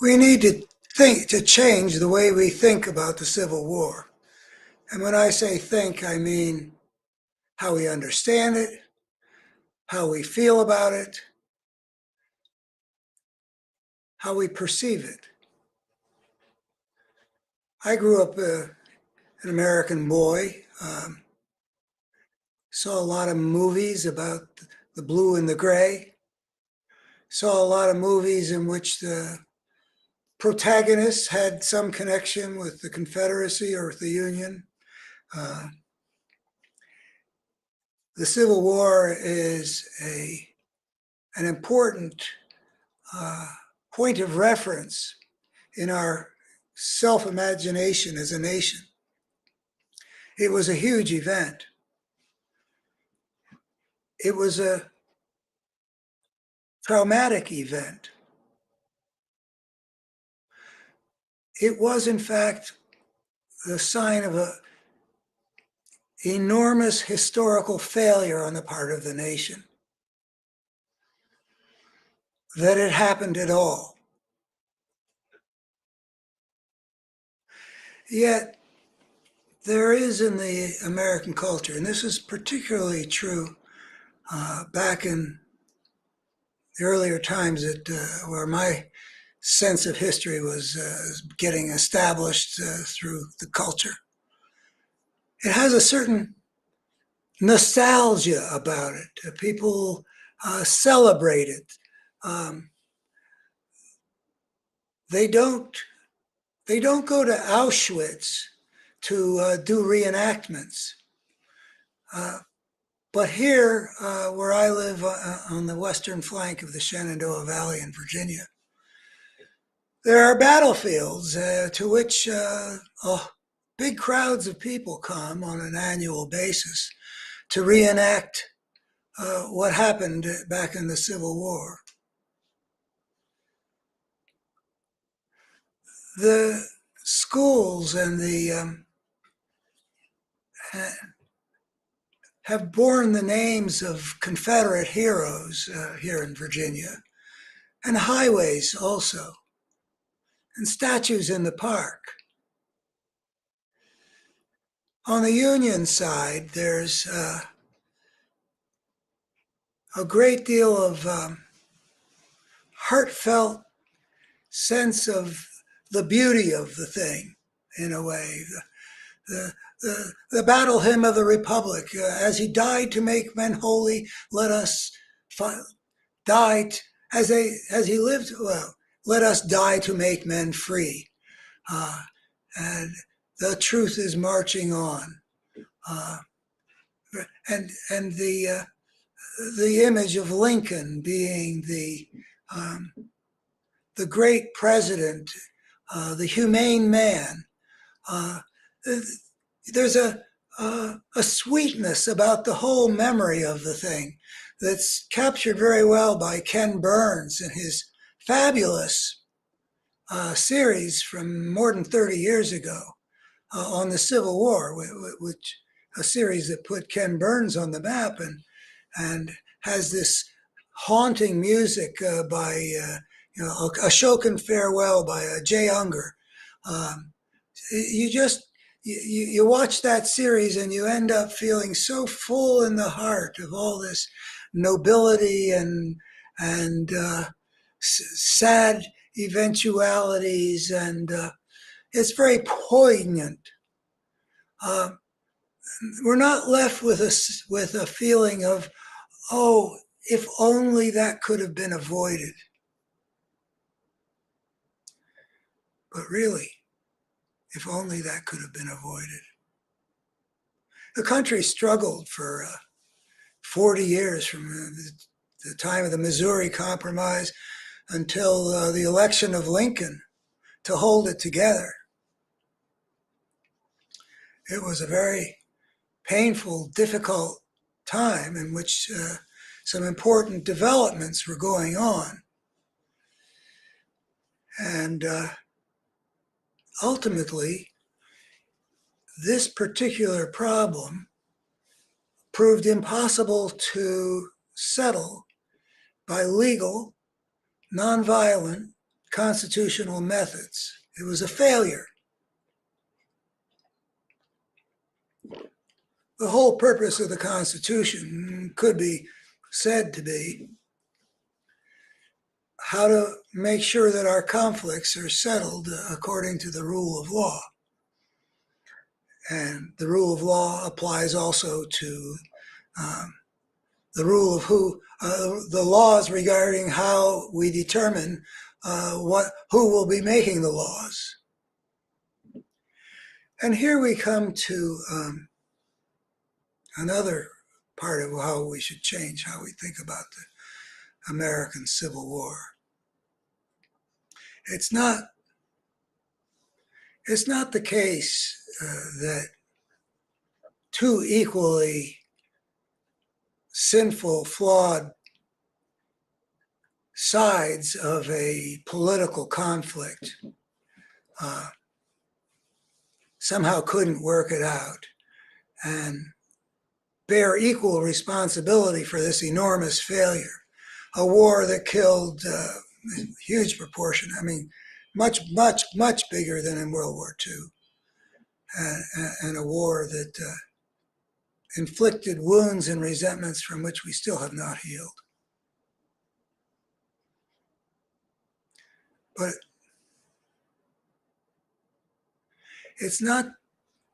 We need to change the way we think about the Civil War. And when I say think, I mean how we understand it, how we feel about it, how we perceive it. I grew up an American boy, saw a lot of movies about the blue and the gray, saw a lot of movies in which the protagonists had some connection with the Confederacy or with the Union. Uh, the Civil War is an important uh, point of reference in our self imagination as a nation. It was a huge event. It was a traumatic event. It was, in fact, the sign of an enormous historical failure on the part of the nation that it happened at all. Yet, there is in the American culture, and this is particularly true back in the earlier times where my sense of history was getting established through the culture. It has a certain nostalgia about it. People celebrate it. Um, they don't. They don't go to Auschwitz to do reenactments. Uh, but here, where I live on the western flank of the Shenandoah Valley in Virginia, there are battlefields to which big crowds of people come on an annual basis to reenact what happened back in the Civil War. The schools and the have borne the names of Confederate heroes here in Virginia, and highways also, and statues in the park. On the Union side, there's a great deal of heartfelt sense of the beauty of the thing, in a way. The battle hymn of the Republic, as he died to make men holy, let us die, as he lived, well, let us die to make men free. And the truth is marching on. Uh, and the image of Lincoln being the great president, the humane man. Uh, there's a sweetness about the whole memory of the thing that's captured very well by Ken Burns in his fabulous series from more than 30 years ago on the Civil War, which a series that put Ken Burns on the map and has this haunting music by Ashokan Farewell by Jay Unger. You just you watch that series and you end up feeling so full in the heart of all this nobility and sad eventualities, and it's very poignant. Uh, we're not left with a feeling of, oh, if only that could have been avoided. But really, if only that could have been avoided. The country struggled for 40 years from the time of the Missouri Compromise until the election of Lincoln to hold it together. It was a very painful, difficult time in which some important developments were going on. And ultimately, this particular problem proved impossible to settle by legal, nonviolent constitutional methods. It was a failure. The whole purpose of the Constitution could be said to be how to make sure that our conflicts are settled according to the rule of law. And the rule of law applies also to the rule of the laws regarding how we determine who will be making the laws. And here we come to another part of how we should change how we think about the American Civil War. It's not the case that two equally sinful, flawed sides of a political conflict somehow couldn't work it out and bear equal responsibility for this enormous failure. A war that killed a huge proportion, I mean, much, much, much bigger than in World War II, and a war that inflicted wounds and resentments from which we still have not healed. But it's not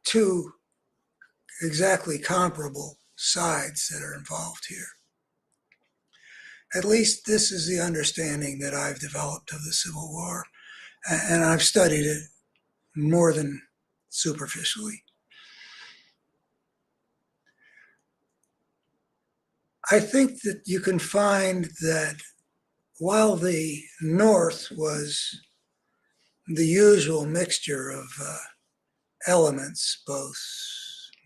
two exactly comparable sides that are involved here. At least this is the understanding that I've developed of the Civil War, and I've studied it more than superficially. I think that you can find that while the North was the usual mixture of elements, both,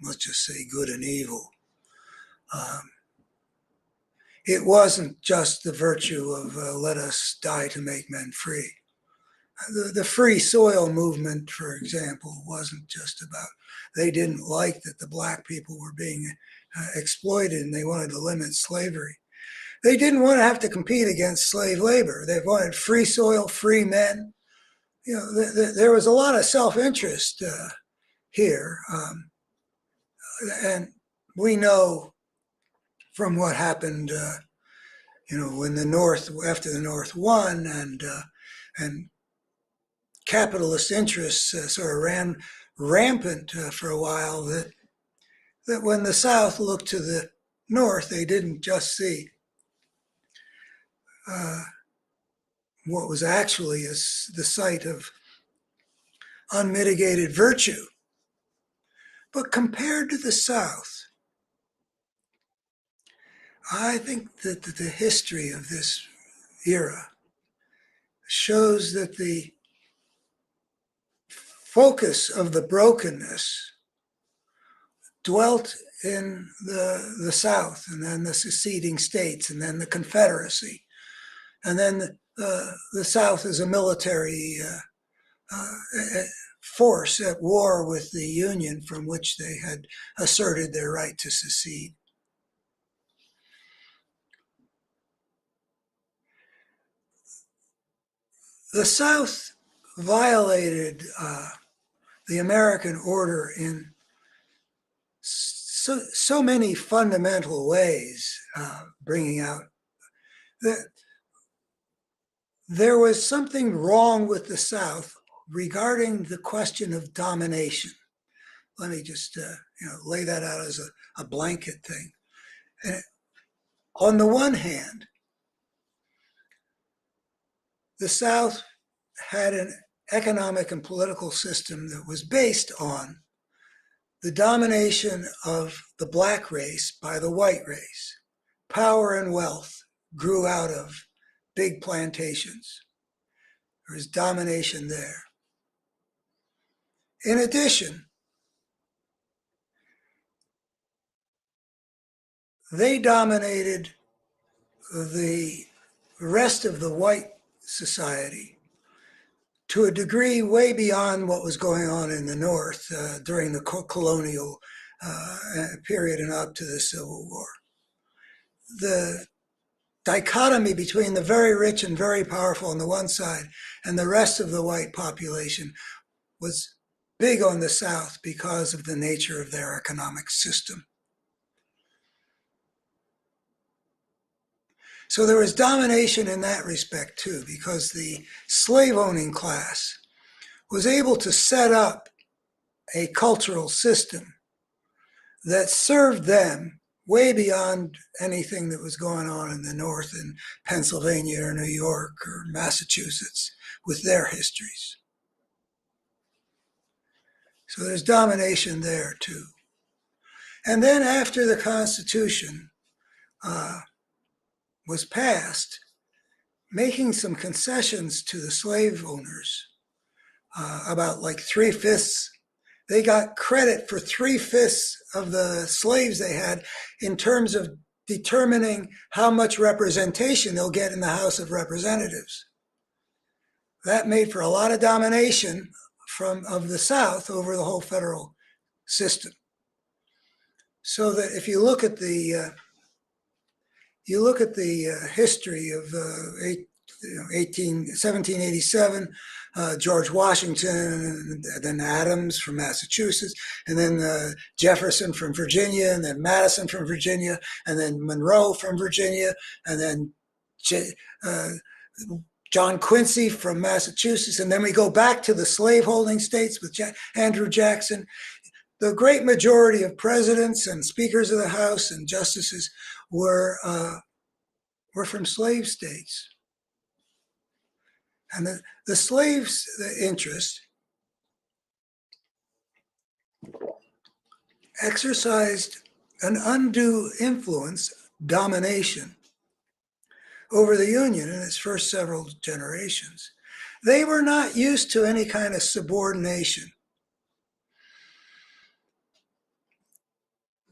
let's just say, good and evil, it wasn't just the virtue of let us die to make men free. The free soil movement, for example, wasn't just about, they didn't like that the black people were being exploited and they wanted to limit slavery. They didn't want to have to compete against slave labor. They wanted free soil, free men. You know, there was a lot of self-interest here. And we know from what happened, when the North, after the North won and capitalist interests sort of ran rampant for a while, that when the South looked to the North, they didn't just see what was actually the site of unmitigated virtue. But compared to the South, I think that the history of this era shows that the focus of the brokenness dwelt in the South, and then the seceding states, and then the Confederacy, and then the South as a military force at war with the Union from which they had asserted their right to secede. The South violated the American order in so many fundamental ways, bringing out that there was something wrong with the South regarding the question of domination. Let me just lay that out as a blanket thing. And on the one hand, the South had an economic and political system that was based on the domination of the black race by the white race. Power and wealth grew out of big plantations. There was domination there. In addition, they dominated the rest of the white society to a degree way beyond what was going on in the North during the colonial period and up to the Civil War. dichotomy between the very rich and very powerful on the one side and the rest of the white population was big on the South because of the nature of their economic system. So there was domination in that respect too, because the slave owning class was able to set up a cultural system that served them way beyond anything that was going on in the North in Pennsylvania or New York or Massachusetts with their histories. So there's domination there too. And then after the Constitution was passed, making some concessions to the slave owners, about like 3/5. They got credit for 3/5 of the slaves they had in terms of determining how much representation they'll get in the House of Representatives. That made for a lot of domination of the South over the whole federal system. So that if you look at the history of 1787, George Washington, and then Adams from Massachusetts, and then Jefferson from Virginia, and then Madison from Virginia, and then Monroe from Virginia, and then John Quincy from Massachusetts, and then we go back to the slaveholding states with Andrew Jackson. The great majority of presidents and speakers of the House and justices were from slave states. And the slaves' interest exercised an undue influence, domination, over the Union in its first several generations. They were not used to any kind of subordination.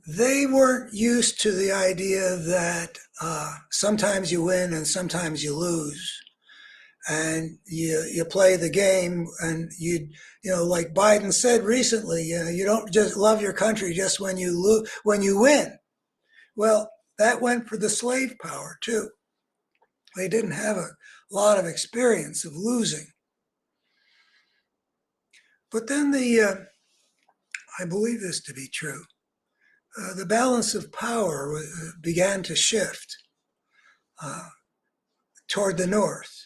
They weren't used to the idea that sometimes you win and sometimes you lose. And you play the game, and like Biden said recently, you don't just love your country just when you win. Well, that went for the slave power too. They didn't have a lot of experience of losing. But then I believe this to be true, the balance of power began to shift toward the North.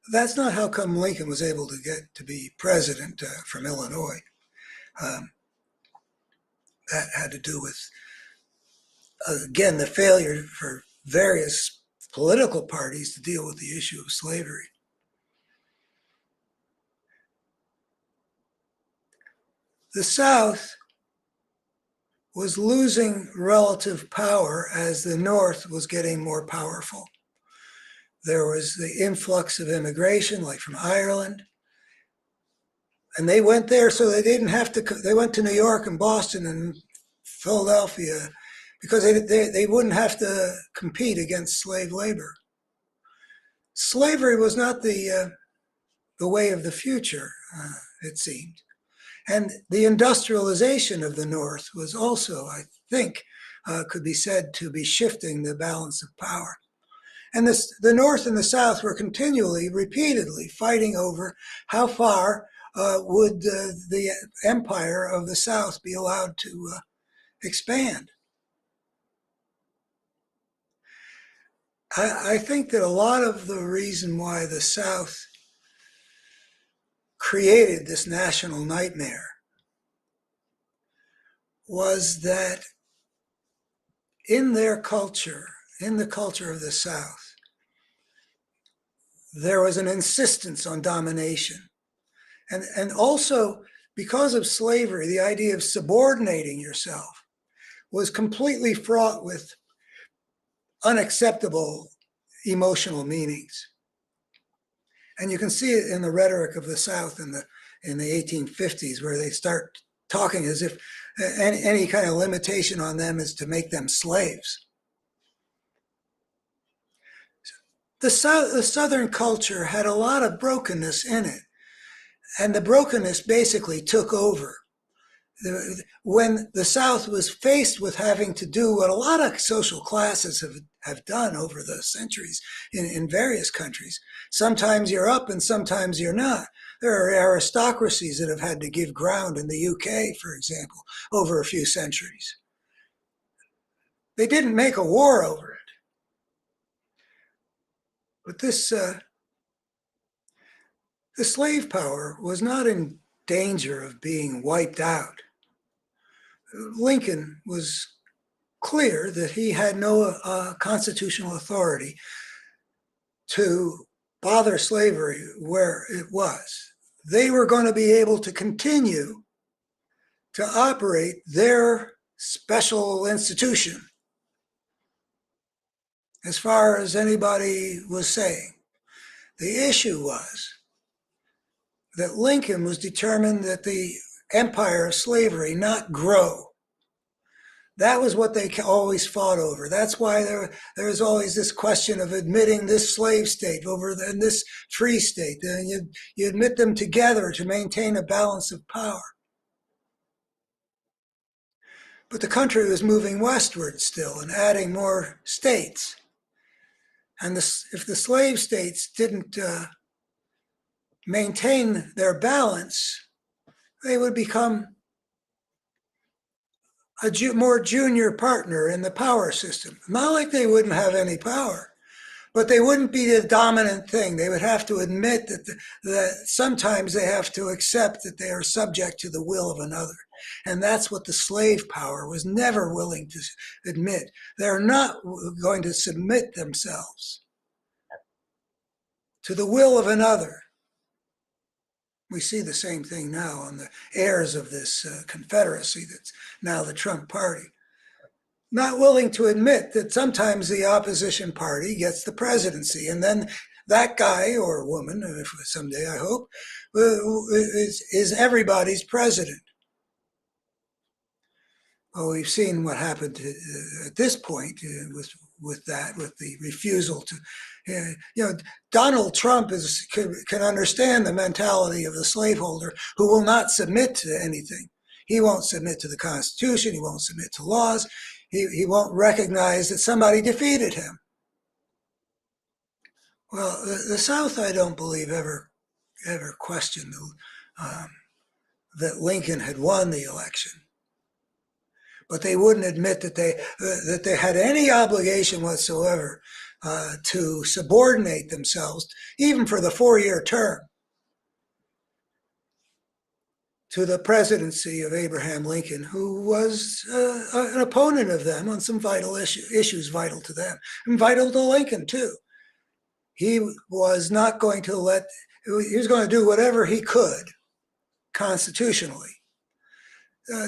That's not how come Lincoln was able to get to be president from Illinois. That had to do with, again, the failure for various political parties to deal with the issue of slavery. The South was losing relative power as the North was getting more powerful. There was the influx of immigration, like from Ireland. And they went there so they didn't have to, they went to New York and Boston and Philadelphia because they wouldn't have to compete against slave labor. Slavery was not the way of the future, it seemed. And the industrialization of the North was also, I think, could be said to be shifting the balance of power. And the North and the South were continually, repeatedly fighting over how far would the empire of the South be allowed to expand. I think that a lot of the reason why the South created this national nightmare was that in their culture, in the culture of the South, there was an insistence on domination. And also, because of slavery, the idea of subordinating yourself was completely fraught with unacceptable emotional meanings. And you can see it in the rhetoric of the South in the 1850s, where they start talking as if any kind of limitation on them is to make them slaves. The Southern culture had a lot of brokenness in it, and the brokenness basically took over. when the South was faced with having to do what a lot of social classes have done over the centuries in various countries, sometimes you're up and sometimes you're not. There are aristocracies that have had to give ground in the UK, for example, over a few centuries. They didn't make a war over it. But the slave power was not in danger of being wiped out. Lincoln was clear that he had no constitutional authority to bother slavery where it was. They were going to be able to continue to operate their special institution as far as anybody was saying. The issue was that Lincoln was determined that the empire of slavery not grow. That was what they always fought over. That's why there was always this question of admitting this slave state over this free state. And you admit them together to maintain a balance of power. But the country was moving westward still and adding more states. And if the slave states didn't maintain their balance, they would become a more junior partner in the power system. Not like they wouldn't have any power, but they wouldn't be the dominant thing. They would have to admit that sometimes they have to accept that they are subject to the will of another. And that's what the slave power was never willing to admit. They're not going to submit themselves to the will of another. We see the same thing now on the heirs of this confederacy that's now the Trump party. Not willing to admit that sometimes the opposition party gets the presidency, and then that guy or woman, if someday I hope, is everybody's president. Well, we've seen what happened at this point with the refusal to, Donald Trump can understand the mentality of the slaveholder who will not submit to anything. He won't submit to the Constitution. He won't submit to laws. He won't recognize that somebody defeated him. Well, the South, I don't believe, ever questioned that Lincoln had won the election. But they wouldn't admit that they had any obligation whatsoever to subordinate themselves, even for the 4-year term, to the presidency of Abraham Lincoln, who was an opponent of them on some vital issues vital to them, and vital to Lincoln too. He was not going to he was going to do whatever he could constitutionally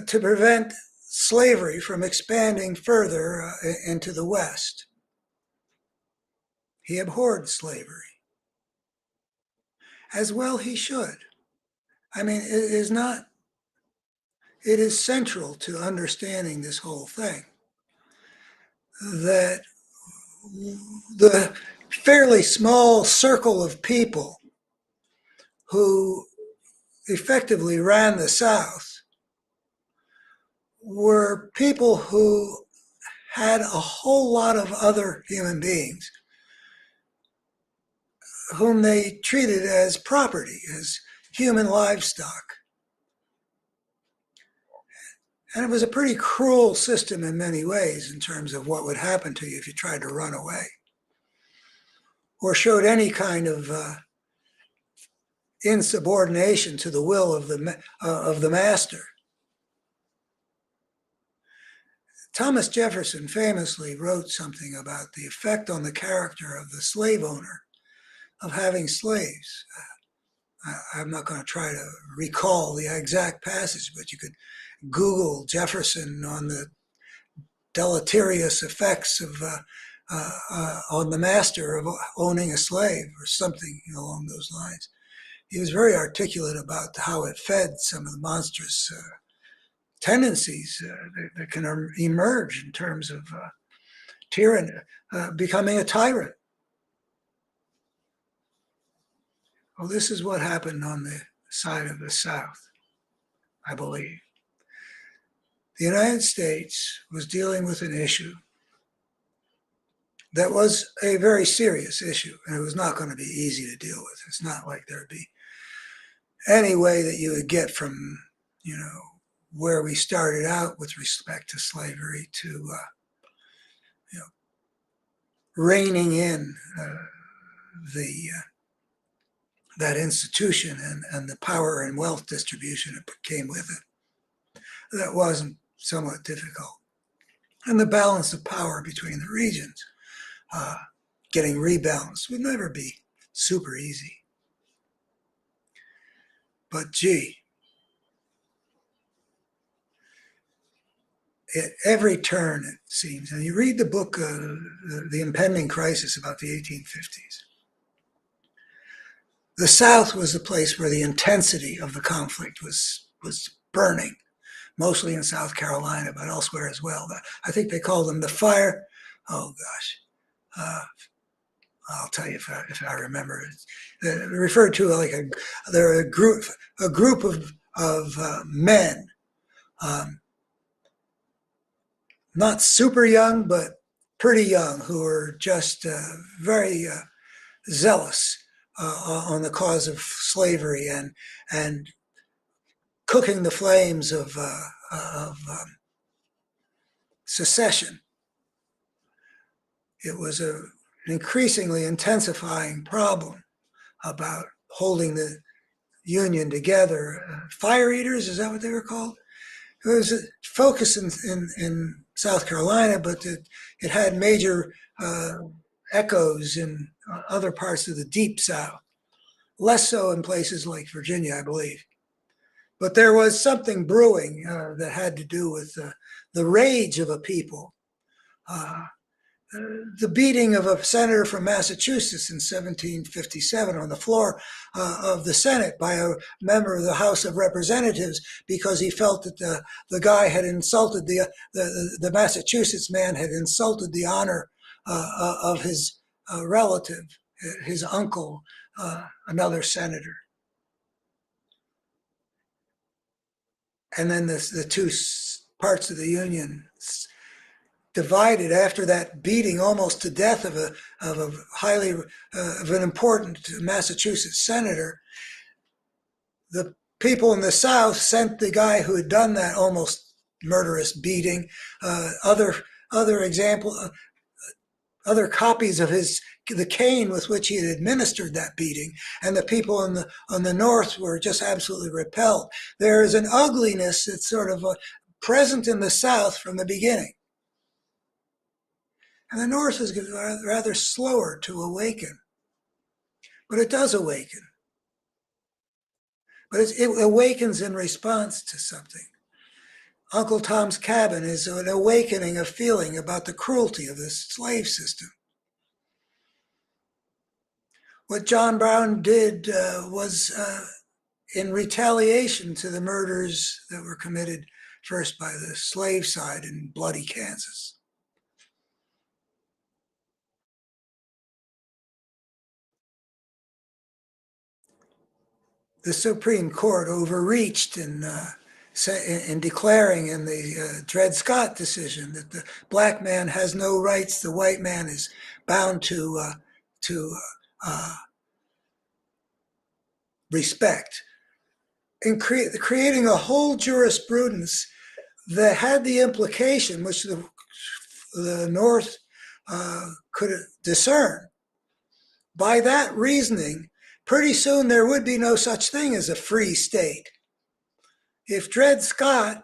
to prevent slavery from expanding further into the West. He abhorred slavery. As well he should. I mean, it is central to understanding this whole thing that the fairly small circle of people who effectively ran the South were people who had a whole lot of other human beings whom they treated as property, as human livestock. And it was a pretty cruel system in many ways in terms of what would happen to you if you tried to run away or showed any kind of insubordination to the will of the master. Thomas Jefferson famously wrote something about the effect on the character of the slave owner of having slaves. I'm not going to try to recall the exact passage, but you could Google Jefferson on the deleterious effects of on the master of owning a slave or something along those lines. He was very articulate about how it fed some of the monstrous tendencies that can emerge in terms of tyranny, becoming a tyrant. Well, this is what happened on the side of the South, I believe. the United States was dealing with an issue that was a very serious issue, and it was not going to be easy to deal with. It's not like there'd be any way that you would get from, where we started out with respect to slavery to, reining in the that institution and the power and wealth distribution that came with it. That wasn't somewhat difficult. And the balance of power between the regions, getting rebalanced, would never be super easy. But gee, at every turn, it seems, and you read the book, The Impending Crisis, about the 1850s, the South was the place where the intensity of the conflict was burning, mostly in South Carolina, but elsewhere as well. I think they called them the fire. Oh gosh, I'll tell you if I remember. They're referred to like they're a group of men, not super young, but pretty young, who were just very zealous on the cause of slavery and cooking the flames of secession. It was an increasingly intensifying problem about holding the Union together. Fire eaters, is that what they were called? It was a focus in South Carolina, but it had major echoes in other parts of the Deep South, less so in places like Virginia, I believe. But there was something brewing that had to do with the rage of a people. The beating of a senator from Massachusetts in 1757 on the floor of the Senate by a member of the House of Representatives because he felt that the guy had insulted, the Massachusetts man had insulted the honor of his relative, his uncle, another senator. And then the two parts of the Union divided after that beating almost to death of an important Massachusetts senator. The people in the South sent the guy who had done that almost murderous beating other copies of the cane with which he had administered that beating, and the people on the North were just absolutely repelled. There is an ugliness that's sort of present in the South from the beginning. And the North is rather slower to awaken. But it does awaken. But it awakens in response to something. Uncle Tom's Cabin is an awakening of feeling about the cruelty of this slave system. What John Brown did was in retaliation to the murders that were committed first by the slave side in bloody Kansas. The Supreme Court overreached in declaring in the Dred Scott decision that the black man has no rights, the white man is bound to respect, and creating a whole jurisprudence that had the implication, which the North could discern. By that reasoning, pretty soon there would be no such thing as a free state. If Dred Scott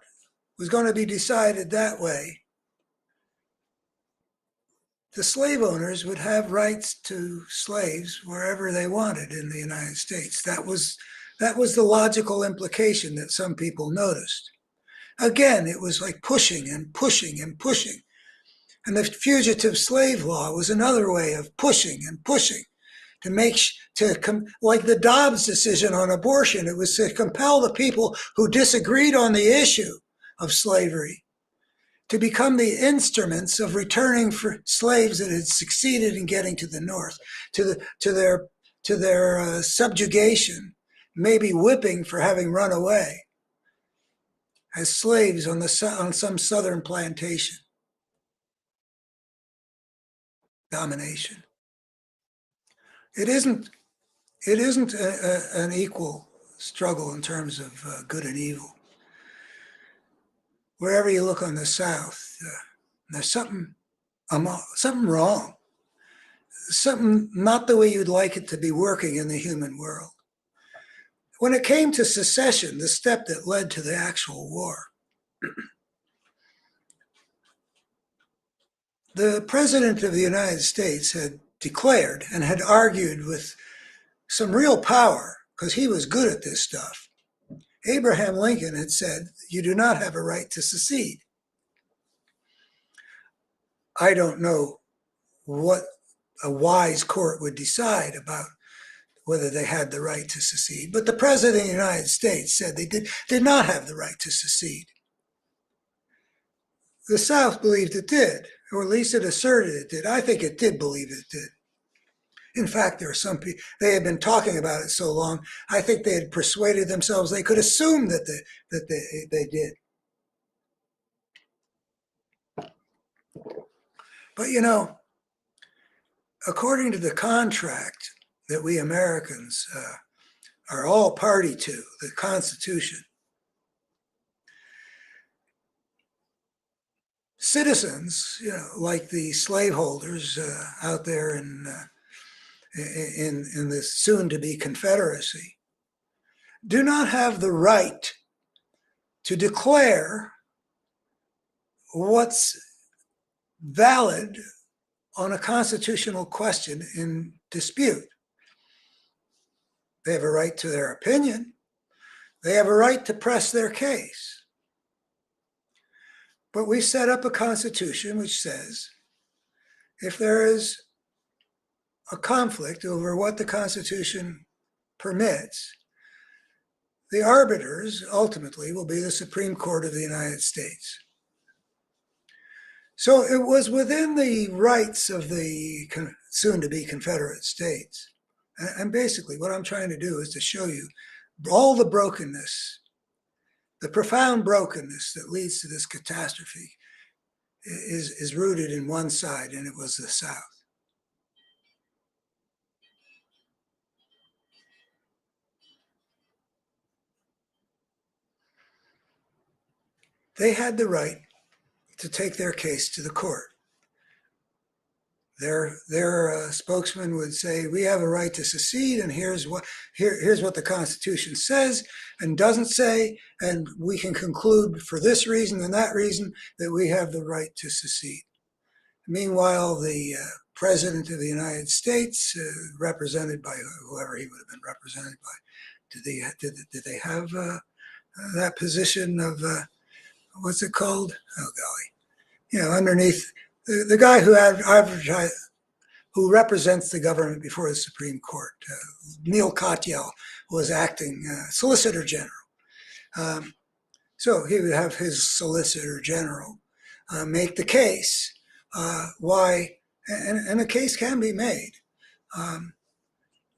was going to be decided that way, the slave owners would have rights to slaves wherever they wanted in the United States. That was the logical implication that some people noticed. Again, it was like pushing and pushing and pushing. And the fugitive slave law was another way of pushing and pushing like the Dobbs decision on abortion. It was to compel the people who disagreed on the issue of slavery to become the instruments of returning for slaves that had succeeded in getting to the North, to their subjugation, maybe whipping for having run away. as slaves on some southern plantation. Domination. It isn't. It isn't an equal struggle in terms of good and evil. Wherever you look on the South, there's something wrong. Something not the way you'd like it to be working in the human world. When it came to secession, the step that led to the actual war, the President of the United States had declared and had argued with some real power, because he was good at this stuff. Abraham Lincoln had said, "You do not have a right to secede." I don't know what a wise court would decide about whether they had the right to secede, but the President of the United States said they did not have the right to secede. The South believed it did, or at least it asserted it did. I think it did believe it did. In fact, there are some people, they had been talking about it so long, I think they had persuaded themselves they could assume that they did. But you know, according to the contract that we Americans are all party to, the Constitution, citizens, like the slaveholders out there in the soon-to-be Confederacy, do not have the right to declare what's valid on a constitutional question in dispute. They have a right to their opinion. They have a right to press their case. But we set up a constitution which says if there is a conflict over what the Constitution permits, the arbiters ultimately will be the Supreme Court of the United States. So it was within the rights of the soon-to-be Confederate States. And basically what I'm trying to do is to show you all the brokenness, the profound brokenness that leads to this catastrophe is rooted in one side, and it was the South. They had the right to take their case to the court. Their spokesman would say, "We have a right to secede, and here's what the Constitution says and doesn't say, and we can conclude for this reason and that reason that we have the right to secede." Meanwhile, the President of the United States, represented by whoever he would have been represented by, did they have that position of what's it called? Oh golly, underneath the guy who represents the government before the Supreme Court, Neil Katyal, was acting Solicitor General. So he would have his Solicitor General make the case why, and a case can be made.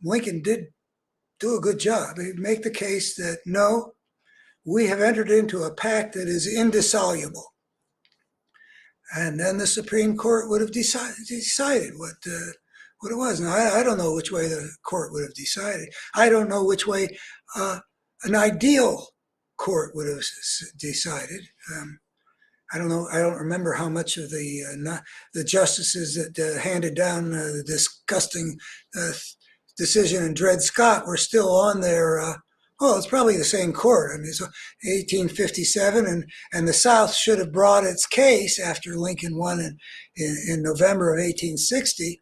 Lincoln did do a good job. He'd make the case that no, we have entered into a pact that is indissoluble. And then the Supreme Court would have decided what it was. Now, I don't know which way the court would have decided. I don't know which way an ideal court would have decided. I don't know. I don't remember how much of the justices that handed down the disgusting decision in Dred Scott were still on their. Well, it's probably the same court. I mean, it's 1857, and the South should have brought its case after Lincoln won in November of 1860,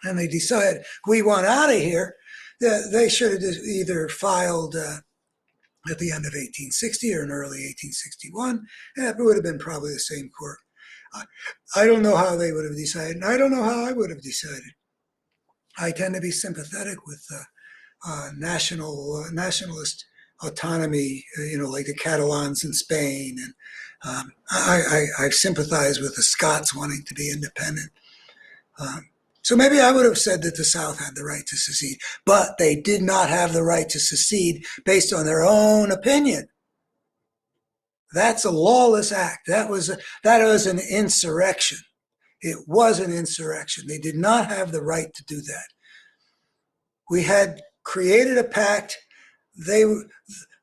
and they decided, we want out of here. They should have either filed at the end of 1860 or in early 1861, and it would have been probably the same court. I don't know how they would have decided, and I don't know how I would have decided. I tend to be sympathetic with nationalist autonomy, like the Catalans in Spain, and I sympathize with the Scots wanting to be independent. So maybe I would have said that the South had the right to secede, but they did not have the right to secede based on their own opinion. That's a lawless act. That was an insurrection. It was an insurrection. They did not have the right to do that. We had created a pact. They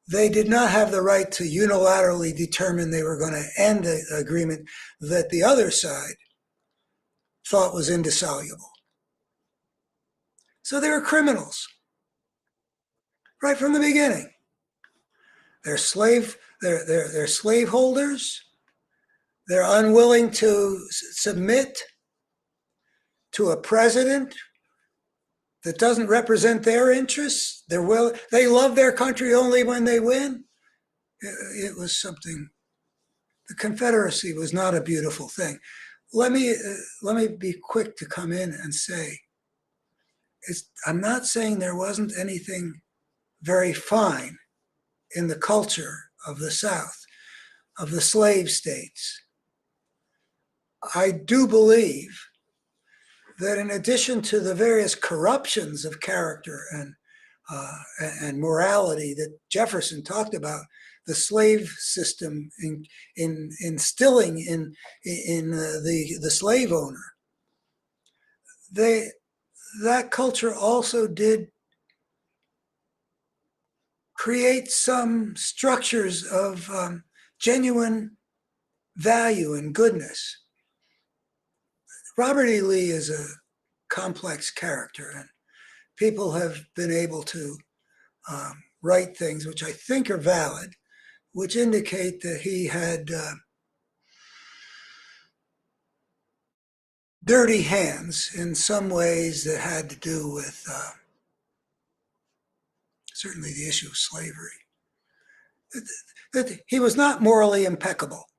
they did not have the right to unilaterally determine they were going to end the agreement that the other side thought was indissoluble. So they were criminals right from the beginning. They're slaveholders. They're unwilling to submit to a president that doesn't represent their interests. They love their country only when they win. It was something. The Confederacy was not a beautiful thing. Let me be quick to come in and say, I'm not saying there wasn't anything very fine in the culture of the South, of the slave states. I do believe that in addition to the various corruptions of character and morality that Jefferson talked about, the slave system instilling in the slave owner, that culture also did create some structures of genuine value and goodness. Robert E. Lee is a complex character, and people have been able to write things which I think are valid, which indicate that he had dirty hands in some ways that had to do with certainly the issue of slavery. That he was not morally impeccable.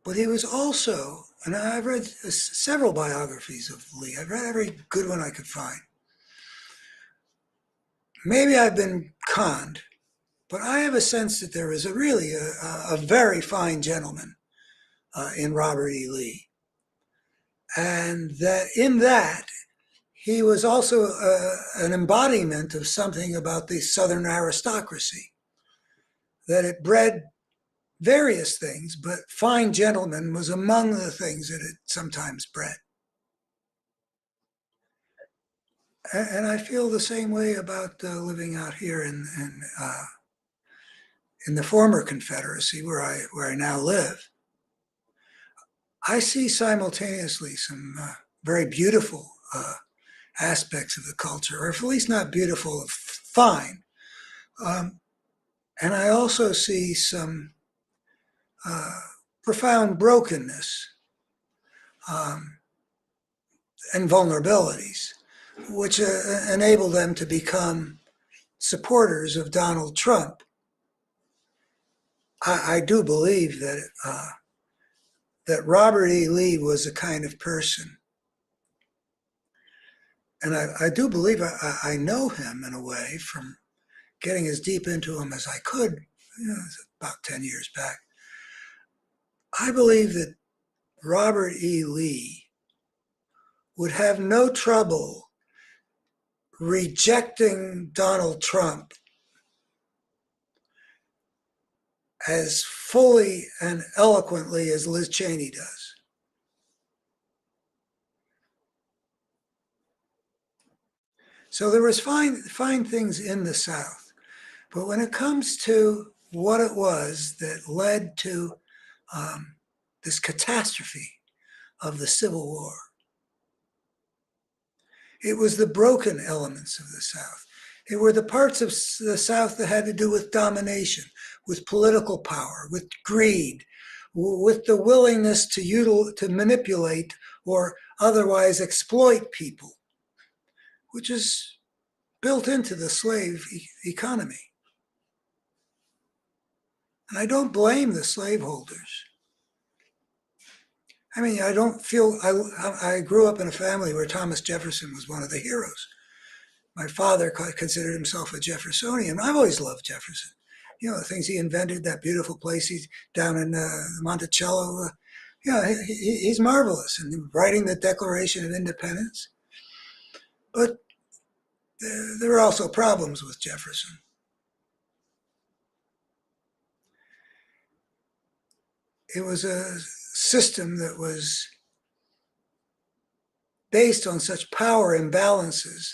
But he was also, and I've read several biographies of Lee. I've read every good one I could find. Maybe I've been conned, but I have a sense that there is really a very fine gentleman in Robert E. Lee. And that in that, he was also an embodiment of something about the Southern aristocracy, that it bred various things, but fine gentleman was among the things that it sometimes bred. And I feel the same way about living out here in the former Confederacy, where I now live. I see simultaneously some very beautiful aspects of the culture, or at least not beautiful, fine. And I also see some profound brokenness and vulnerabilities, which enable them to become supporters of Donald Trump. I do believe that Robert E. Lee was a kind of person, and I do believe I know him in a way from getting as deep into him as I could, about 10 years back. I believe that Robert E. Lee would have no trouble rejecting Donald Trump as fully and eloquently as Liz Cheney does. So there was fine things in the South, but when it comes to what it was that led to this catastrophe of the Civil War, it was the broken elements of the South. It were the parts of the South that had to do with domination, with political power, with greed, with the willingness to manipulate or otherwise exploit people, which is built into the slave economy. And I don't blame the slaveholders. I mean, I don't feel, I grew up in a family where Thomas Jefferson was one of the heroes. My father considered himself a Jeffersonian. I've always loved Jefferson. The things he invented, that beautiful place he's down in Monticello. He's marvelous. And writing the Declaration of Independence. But there were also problems with Jefferson. it was a system that was based on such power imbalances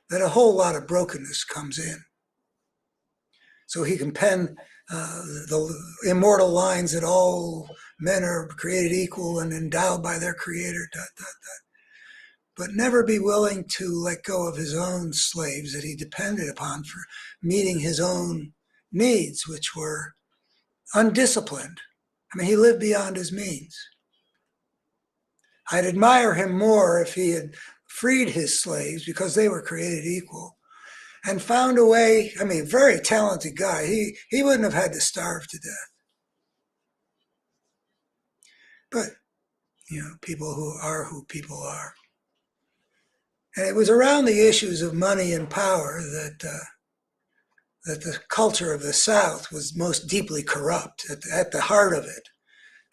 that a whole lot of brokenness comes in. So he can pen the immortal lines that all men are created equal and endowed by their creator, but never be willing to let go of his own slaves that he depended upon for meeting his own needs, which were undisciplined. I mean, he lived beyond his means. I'd admire him more if he had freed his slaves because they were created equal and found a way. I mean, very talented guy. He wouldn't have had to starve to death. But, people who are who people are. And it was around the issues of money and power that the culture of the South was most deeply corrupt at the heart of it.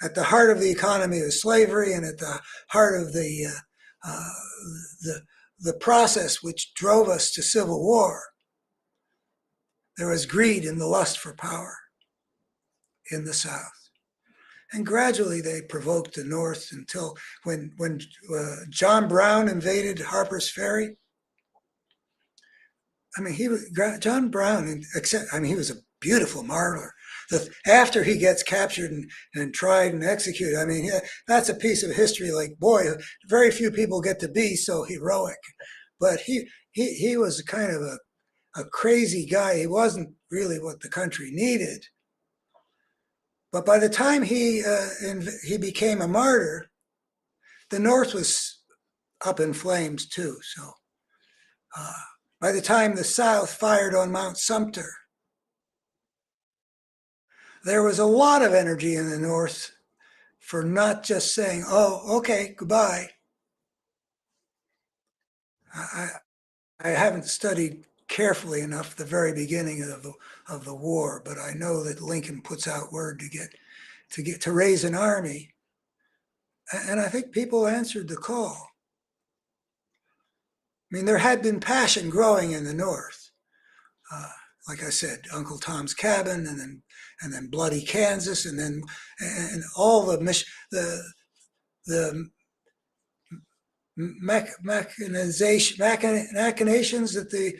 At the heart of the economy of slavery and at the heart of the process which drove us to civil war, there was greed and the lust for power in the South. And gradually they provoked the North until when John Brown invaded Harper's Ferry. I mean, John Brown, he was a beautiful martyr. After he gets captured and tried and executed, I mean, that's a piece of history. Like, boy, very few people get to be so heroic. But he was kind of a crazy guy. He wasn't really what the country needed. But by the time he became a martyr, the North was up in flames too. So by the time the South fired on Mount Sumter, there was a lot of energy in the North for not just saying, "Oh, okay, goodbye." I haven't studied carefully enough the very beginning of the war, but I know that Lincoln puts out word to raise an army, and I think people answered the call. I mean, there had been passion growing in the North. Like I said, Uncle Tom's Cabin, and then Bloody Kansas, and all the machinations that the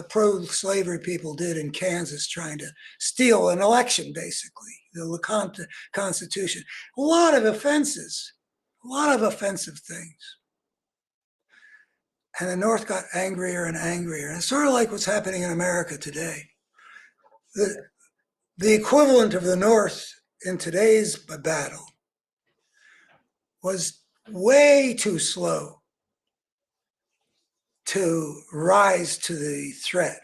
pro-slavery people did in Kansas, trying to steal an election, basically, the LeConte Constitution. A lot of offensive things. And the North got angrier and angrier. And it's sort of like what's happening in America today. The equivalent of the North in today's battle was way too slow to rise to the threat.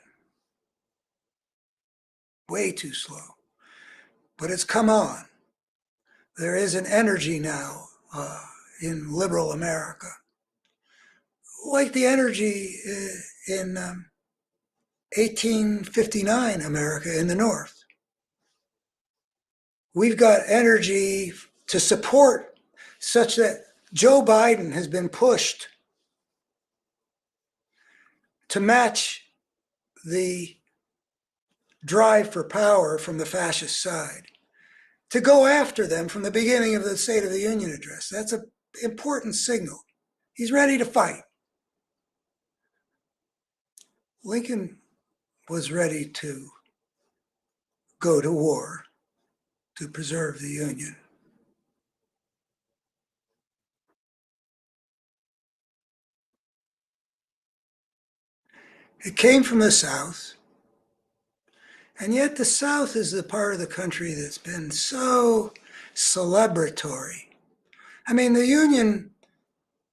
Way too slow. But it's come on. There is an energy now in liberal America, like the energy in 1859 America in the North. We've got energy to support such that Joe Biden has been pushed to match the drive for power from the fascist side, to go after them from the beginning of the State of the Union address. That's an important signal. He's ready to fight. Lincoln was ready to go to war to preserve the Union. It came from the South, and yet the South is the part of the country that's been so celebratory. I mean, the Union,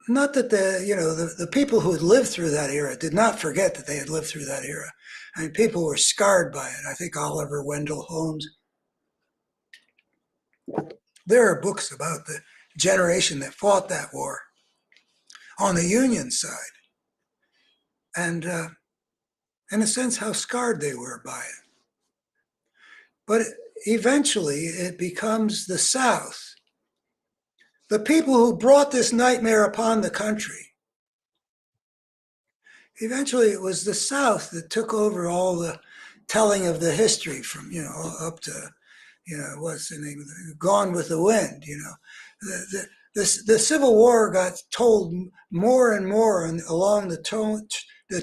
not that the people who had lived through that era did not forget that they had lived through that era. I mean, people were scarred by it. I think Oliver Wendell Holmes. There are books about the generation that fought that war on the Union side. And in a sense, how scarred they were by it. But eventually, it becomes the South, the people who brought this nightmare upon the country. Eventually, it was the South that took over all the telling of the history from, up to what's the name of it? Gone with the Wind. The Civil War got told more and more along the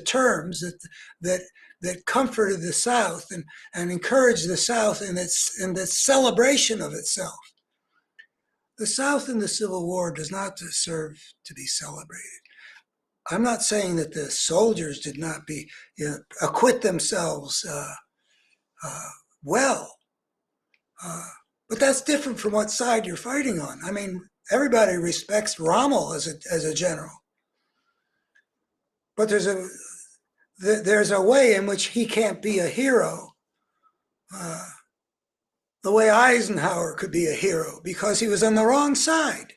terms that that comforted the South and encouraged the South in its celebration of itself. The South in the Civil War does not deserve to be celebrated. I'm not saying that the soldiers did not acquit themselves well, but that's different from what side you're fighting on. I mean, everybody respects Rommel as a general, but there's a way in which he can't be a hero. The way Eisenhower could be a hero because he was on the wrong side.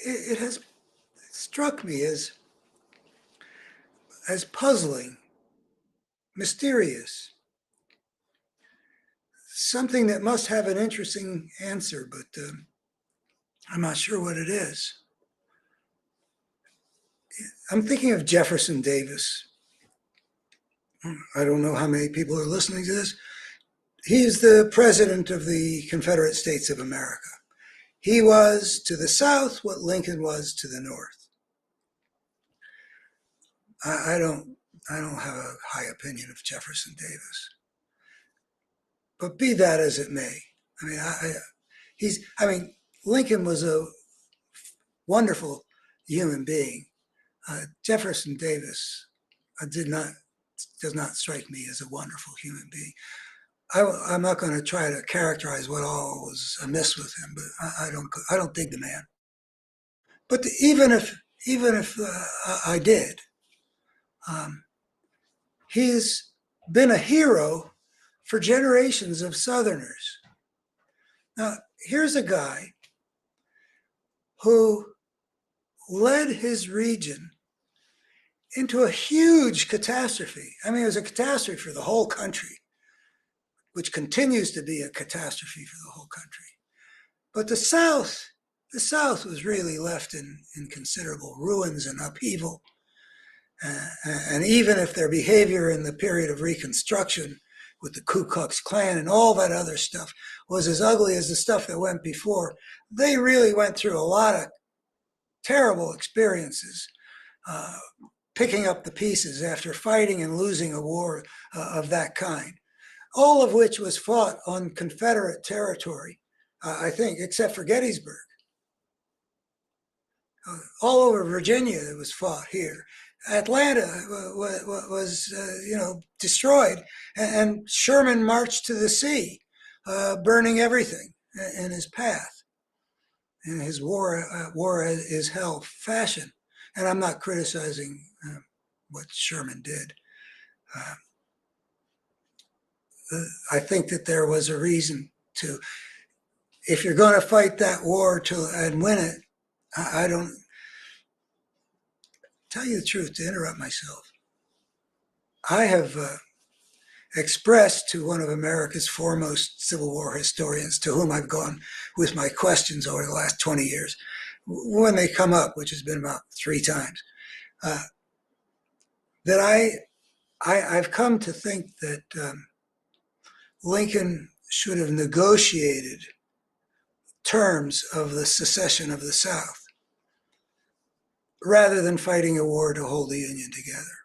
It has struck me as puzzling, mysterious, something that must have an interesting answer, but I'm not sure what it is. I'm thinking of Jefferson Davis. I don't know how many people are listening to this. He's the president of the Confederate States of America. He was to the South what Lincoln was to the North. I don't have a high opinion of Jefferson Davis, but be that as it may, Lincoln was a wonderful human being. Jefferson Davis does not strike me as a wonderful human being. I'm not going to try to characterize what all was amiss with him, but I don't dig the man. But even if I did, he's been a hero for generations of Southerners. Now, here's a guy who led his region into a huge catastrophe. I mean, it was a catastrophe for the whole country, which continues to be a catastrophe for the whole country. But the South was really left in considerable ruins and upheaval. And even if their behavior in the period of Reconstruction with the Ku Klux Klan and all that other stuff was as ugly as the stuff that went before, they really went through a lot of terrible experiences, picking up the pieces after fighting and losing a war of that kind, all of which was fought on Confederate territory, I think, except for Gettysburg. All over Virginia, it was fought here. Atlanta was destroyed, and Sherman marched to the sea, burning everything in his path. In his war is hell fashion, and I'm not criticizing what Sherman did. I think that there was a reason to. If you're going to fight that war and win it, I don't. Tell you the truth, to interrupt myself, I have expressed to one of America's foremost Civil War historians, to whom I've gone with my questions over the last 20 years, when they come up, which has been about 3 times, that I've come to think that Lincoln should have negotiated terms of the secession of the South rather than fighting a war to hold the Union together.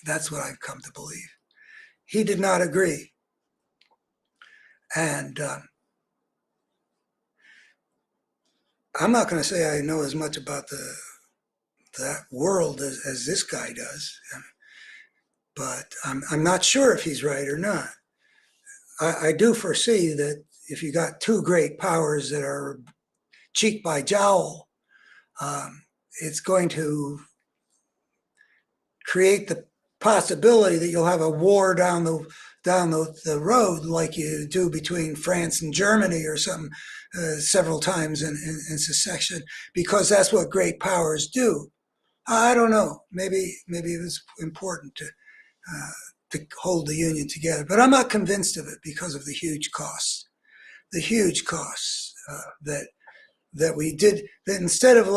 That's what I've come to believe. He did not agree. And I'm not going to say I know as much about that world as this guy does, but I'm not sure if he's right or not. I do foresee that if you got 2 great powers that are cheek by jowl, it's going to create the possibility that you'll have a war down the road like you do between France and Germany or something several times in secession, because that's what great powers do. I don't know. Maybe it was important to hold the Union together, but I'm not convinced of it because of the huge costs. The huge costs that we did, that instead of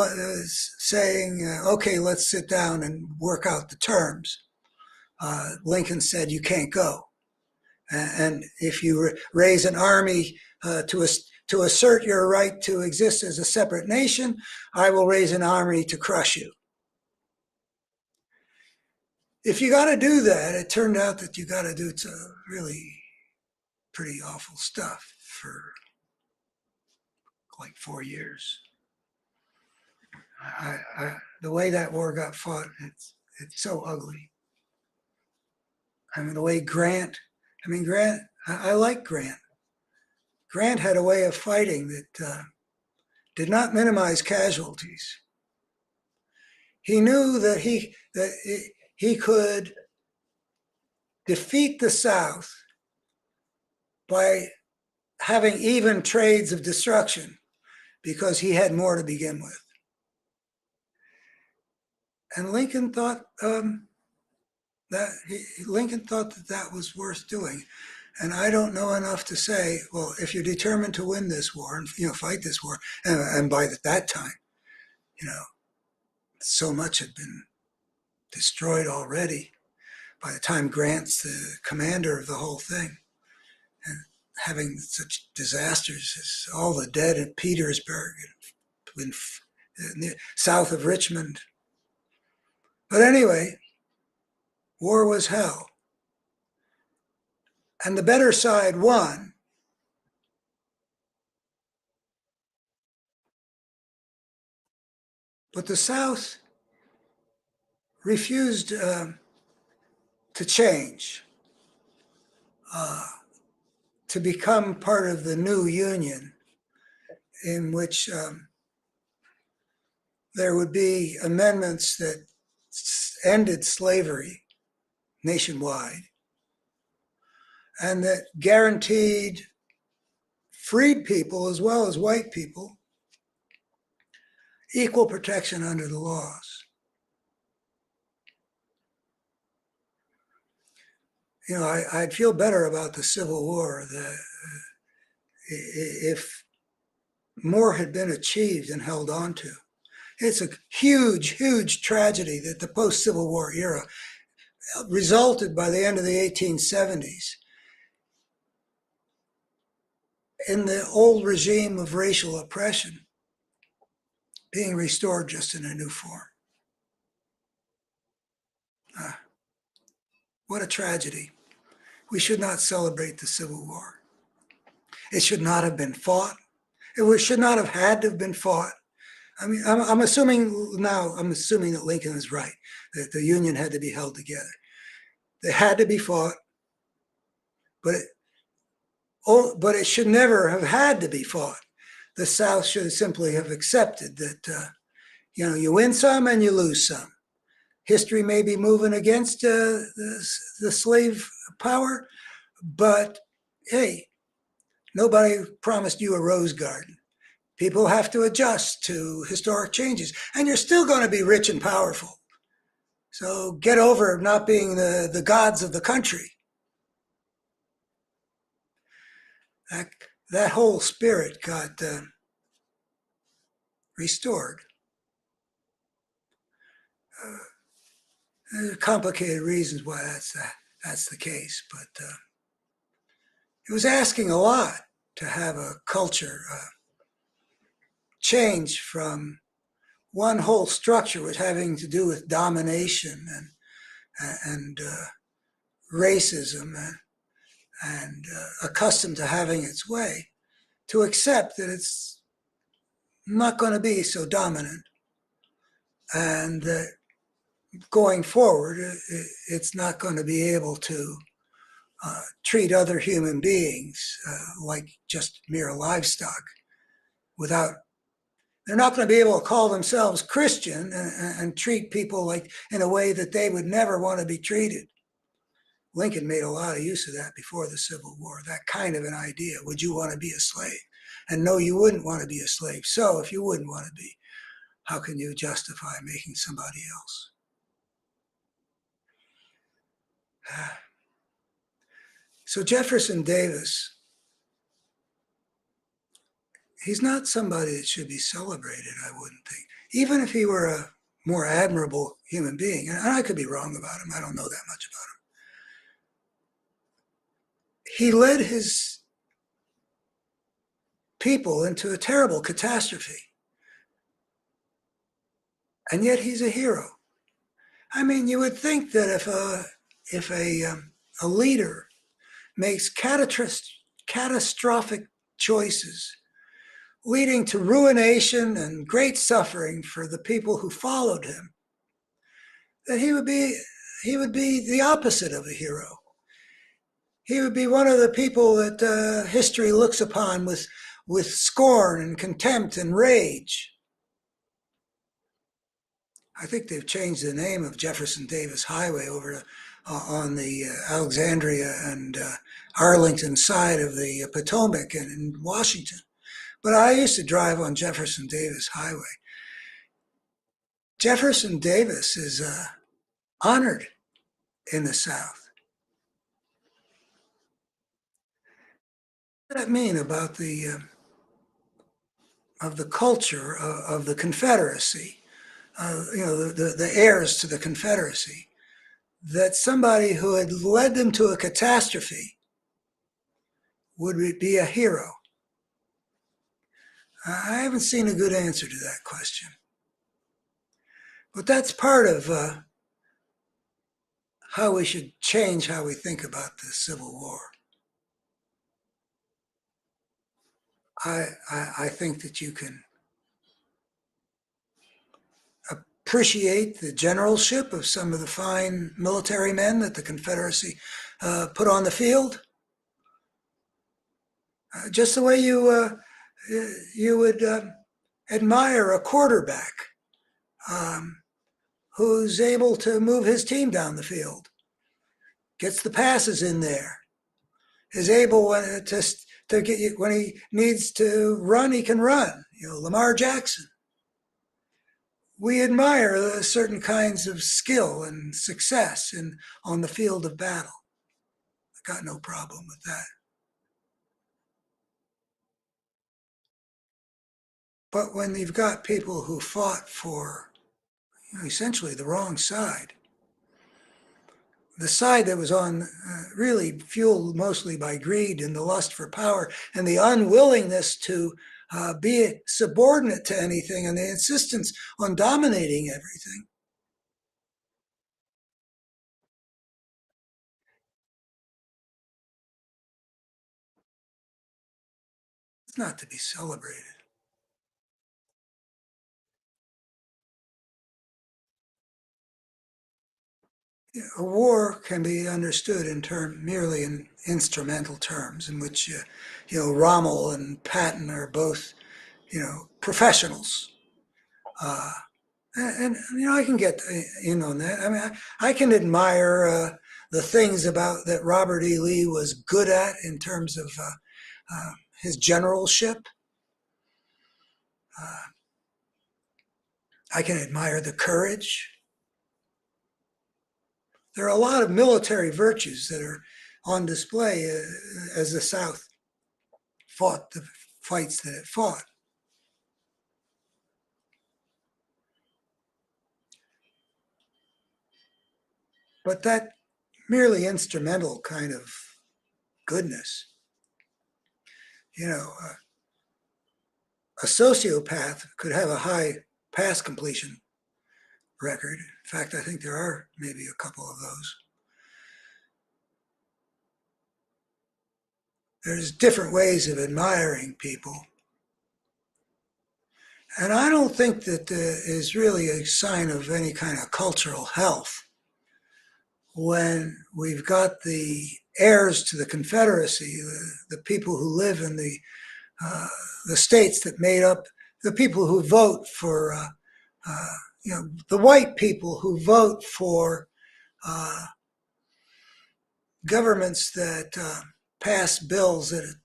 saying, okay, let's sit down and work out the terms, Lincoln said, you can't go. And if you raise an army to assert your right to exist as a separate nation, I will raise an army to crush you. If you got to do that, it turned out that you got to do some really pretty awful stuff for like 4 years. The way that war got fought, it's so ugly. I mean, the way Grant, I like Grant. Grant had a way of fighting that did not minimize casualties. He knew that he could defeat the South by having even trades of destruction because he had more to begin with. And Lincoln thought that was worth doing. And I don't know enough to say, well, if you're determined to win this war and fight this war, and by that time, so much had been destroyed already. By the time Grant's the commander of the whole thing, and having such disasters as all the dead at Petersburg and south of Richmond. But anyway, war was hell. And the better side won. But the South refused to change, to become part of the new Union in which there would be amendments that ended slavery nationwide and that guaranteed freed people as well as white people equal protection under the laws. I'd feel better about the Civil War if more had been achieved and held on to. It's a huge, huge tragedy that the post-Civil War era resulted by the end of the 1870s in the old regime of racial oppression being restored just in a new form. What a tragedy. We should not celebrate the Civil War. It should not have been fought. It should not have had to have been fought. I mean, I'm assuming that Lincoln is right, that the Union had to be held together. They had to be fought, but it should never have had to be fought. The South should simply have accepted that, you win some and you lose some. History may be moving against the slave power, but hey, nobody promised you a rose garden. People have to adjust to historic changes, and you're still going to be rich and powerful. So get over not being the gods of the country. That whole spirit got restored. There are complicated reasons why that's the case, but it was asking a lot to have a culture change from one whole structure with having to do with domination and racism and accustomed to having its way, to accept that it's not going to be so dominant, and that going forward, it's not going to be able to treat other human beings like just mere livestock they're not going to be able to call themselves Christian and treat people like in a way that they would never want to be treated. Lincoln made a lot of use of that before the Civil War, that kind of an idea. Would you want to be a slave? And no, you wouldn't want to be a slave. So if you wouldn't want to be, how can you justify making somebody else? So Jefferson Davis, he's not somebody that should be celebrated, I wouldn't think. Even if he were a more admirable human being, and I could be wrong about him, I don't know that much about him. he led his people into a terrible catastrophe, and yet he's a hero. I mean, you would think that if a leader makes catastrophic choices leading to ruination and great suffering for the people who followed him, that he would be the opposite of a hero. He would be one of the people that history looks upon with scorn and contempt and rage. I think they've changed the name of Jefferson Davis Highway over to, on the Alexandria and Arlington side of the Potomac and in Washington. But I used to drive on Jefferson Davis Highway. Jefferson Davis is honored in the South. What does that mean about the of the culture of the Confederacy? The heirs to the Confederacy. That somebody who had led them to a catastrophe would be a hero. I haven't seen a good answer to that question. But that's part of how we should change how we think about the Civil War. I think that you can appreciate the generalship of some of the fine military men that the Confederacy put on the field, just the way you would admire a quarterback who's able to move his team down the field, gets the passes in there, is able to get when he needs to run, he can run. Lamar Jackson. We admire certain kinds of skill and success on the field of battle. I got no problem with that. But when you've got people who fought for essentially the wrong side, the side that was on really fueled mostly by greed and the lust for power and the unwillingness to be subordinate to anything and the insistence on dominating everything. It's not to be celebrated. A war can be understood merely in instrumental terms, in which Rommel and Patton are both professionals, uh, and I can get in on that. I mean, I can admire the things about that Robert E. Lee was good at in terms of his generalship. Uh, I can admire the courage. There are a lot of military virtues that are on display as the South fought the fights that it fought. But that merely instrumental kind of goodness, you know, a sociopath could have a high pass completion record. In fact, I think there are maybe a couple of those. There's different ways of admiring people. And I don't think that is really a sign of any kind of cultural health when we've got the heirs to the Confederacy, the people who live in the states that made up, the people who vote for, the white people who vote for uh, governments that pass bills that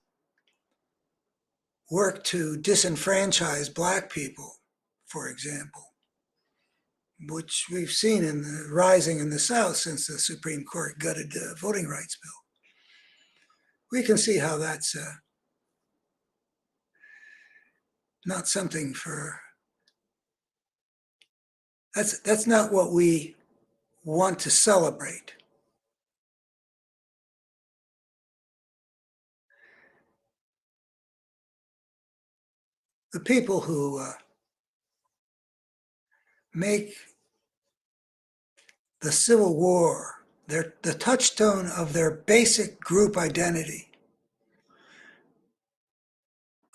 work to disenfranchise black people, for example, which we've seen in the rising in the South since the Supreme Court gutted the voting rights bill. We can see how that's not something for, that's not what we want to celebrate. the people who make the Civil War the touchstone of their basic group identity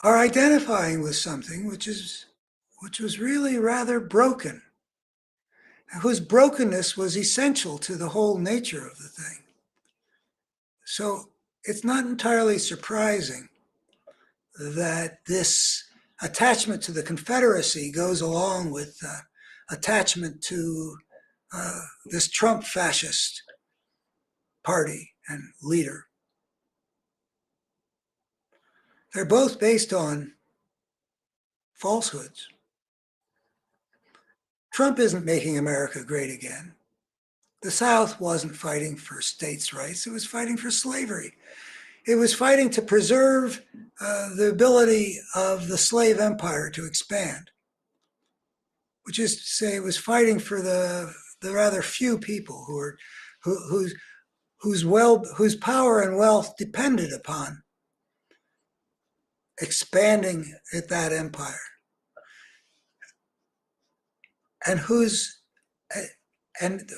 are identifying with something which was really rather broken, whose brokenness was essential to the whole nature of the thing. So it's not entirely surprising that this attachment to the Confederacy goes along with attachment to this Trump fascist party and leader. They're both based on falsehoods. Trump isn't making America great again. The South wasn't fighting for states' rights, it was fighting for slavery. It was fighting to preserve the ability of the slave empire to expand, which is to say, it was fighting for the rather few people whose power and wealth depended upon expanding that empire, and and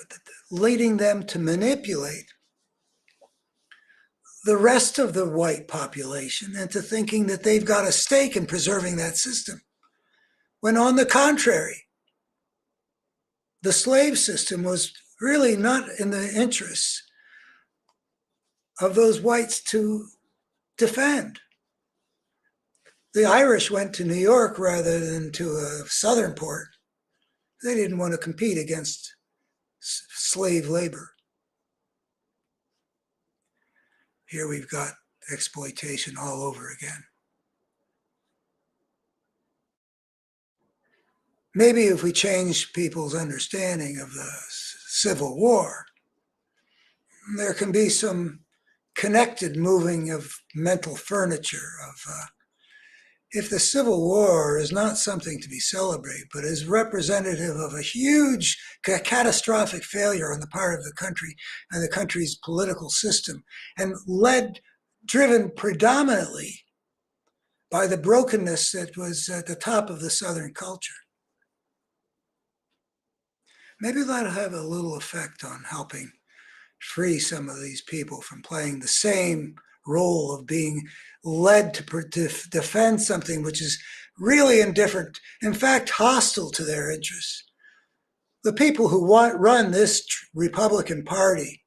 leading them to manipulate the rest of the white population into thinking that they've got a stake in preserving that system, when on the contrary, the slave system was really not in the interests of those whites to defend. The Irish went to New York rather than to a southern port. They didn't want to compete against slave labor. Here we've got exploitation all over again. Maybe if we change people's understanding of the Civil War, there can be some connected moving of mental furniture of if the Civil War is not something to be celebrated, but is representative of a huge catastrophic failure on the part of the country and the country's political system, and driven predominantly by the brokenness that was at the top of the Southern culture. Maybe that'll have a little effect on helping free some of these people from playing the same role of being led to defend something which is really indifferent, in fact, hostile to their interests. The people who run this Republican Party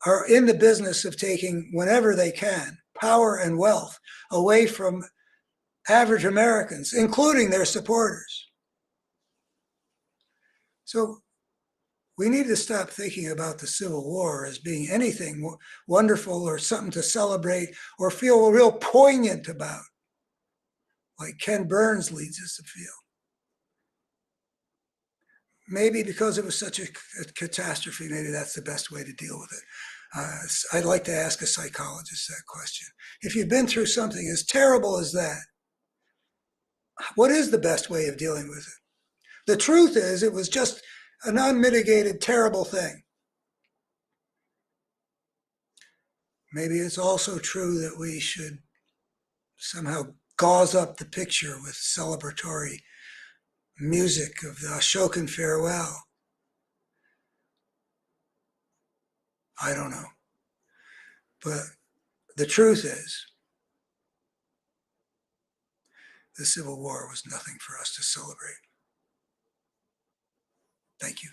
are in the business of taking, whenever they can, power and wealth away from average Americans, including their supporters. So we need to stop thinking about the Civil War as being anything wonderful or something to celebrate or feel real poignant about, like Ken Burns leads us to feel. Maybe because it was such a catastrophe, maybe that's the best way to deal with it. I'd like to ask a psychologist that question. If you've been through something as terrible as that, what is the best way of dealing with it? The truth is, it was just an unmitigated, terrible thing. Maybe it's also true that we should somehow gauze up the picture with celebratory music of the Ashokan farewell. I don't know. But the truth is, the Civil War was nothing for us to celebrate. Thank you.